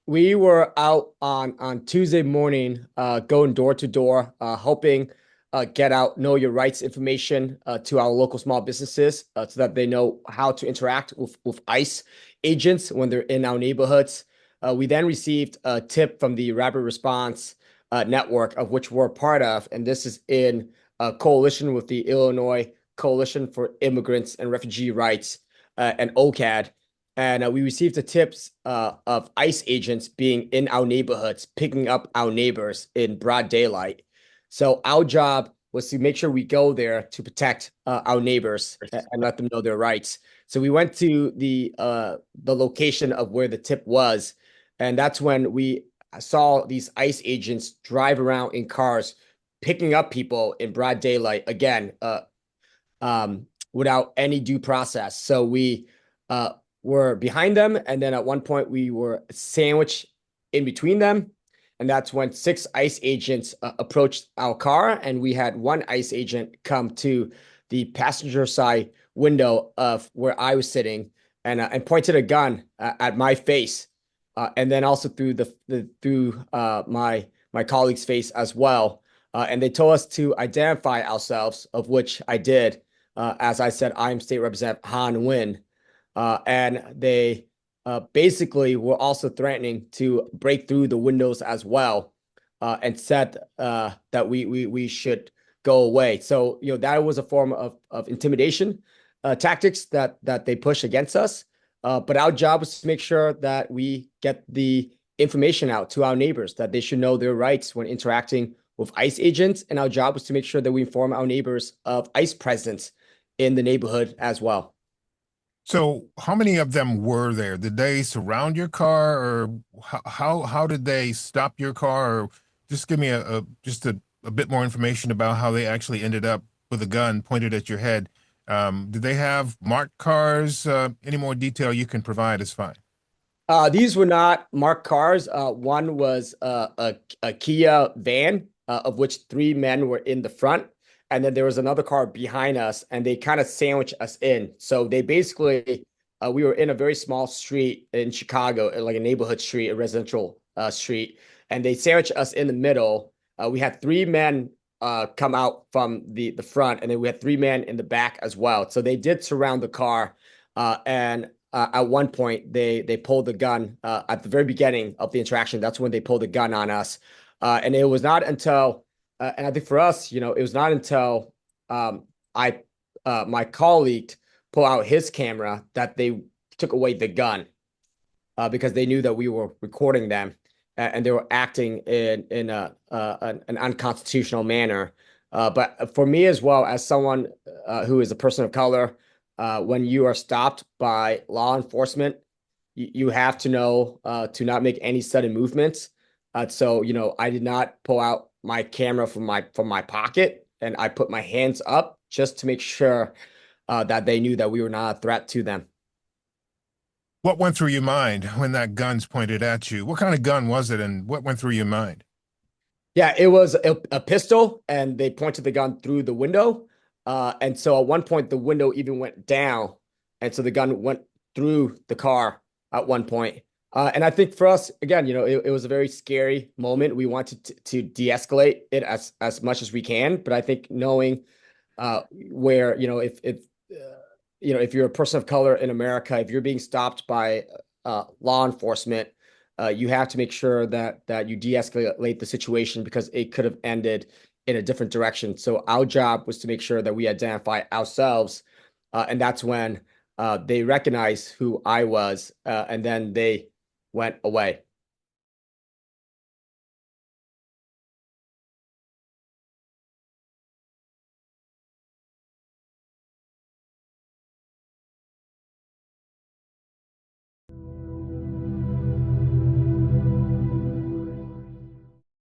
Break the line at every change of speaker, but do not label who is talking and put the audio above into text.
We were out on Tuesday morning, going door to door, helping get out know your rights information to our local small businesses so that they know how to interact with ICE agents when they're in our neighborhoods. We then received a tip from the Rapid Response Network, of which we're part of, and this is in a coalition with the Illinois Coalition for Immigrants and Refugee Rights and OCAD. And we received the tips of ICE agents being in our neighborhoods, picking up our neighbors in broad daylight. So our job was to make sure we go there to protect our neighbors and let them know their rights. So we went to the location of where the tip was, and that's when we saw these ICE agents drive around in cars, picking up people in broad daylight again, without any due process. So we were behind them, and then at one point we were sandwiched in between them, and that's when six ICE agents approached our car, and we had one ICE agent come to the passenger side window of where I was sitting and pointed a gun at my face, and then also through my colleague's face as well. And they told us to identify ourselves, of which I did. As I said, I'm State Representative Hoan Huynh. And they basically were also threatening to break through the windows as well, and said that we should go away. So, that was a form of intimidation tactics that they push against us. But our job was to make sure that we get the information out to our neighbors, that they should know their rights when interacting with ICE agents. And our job was to make sure that we inform our neighbors of ICE presence in the neighborhood as well.
So, how many of them were there? Did they surround your car, or how did they stop your car? Or just give me a bit more information about how they actually ended up with a gun pointed at your head. Did they have marked cars? Any more detail you can provide is fine.
These were not marked cars. One was a Kia van, of which three men were in the front. And then there was another car behind us, and they kind of sandwiched us in. So they basically, we were in a very small street in Chicago, like a neighborhood street, a residential street, and they sandwiched us in the middle. We had three men come out from the front, and then we had three men in the back as well. So they did surround the car, and at one point they pulled the gun at the very beginning of the interaction. That's when they pulled the gun on us, and it was not until and I think for us, it was not until I my colleague pulled out his camera that they took away the gun, because they knew that we were recording them, and they were acting in an unconstitutional manner. But for me as well, as someone who is a person of color, when you are stopped by law enforcement, you have to know to not make any sudden movements. So, I did not pull out my camera from my pocket, and I put my hands up just to make sure that they knew that we were not a threat to them.
What went through your mind when that gun's pointed at you? What kind of gun was it, and what went through your mind?
Yeah, it was a pistol, and they pointed the gun through the window. And so at one point, the window even went down, and so the gun went through the car at one point. And I think for us, again, it was a very scary moment. We wanted to de-escalate it as much as we can, but I think knowing where, if you're a person of color in America, if you're being stopped by law enforcement, you have to make sure that you de-escalate the situation, because it could have ended in a different direction. So our job was to make sure that we identify ourselves, and that's when they recognized who I was, and then they went away.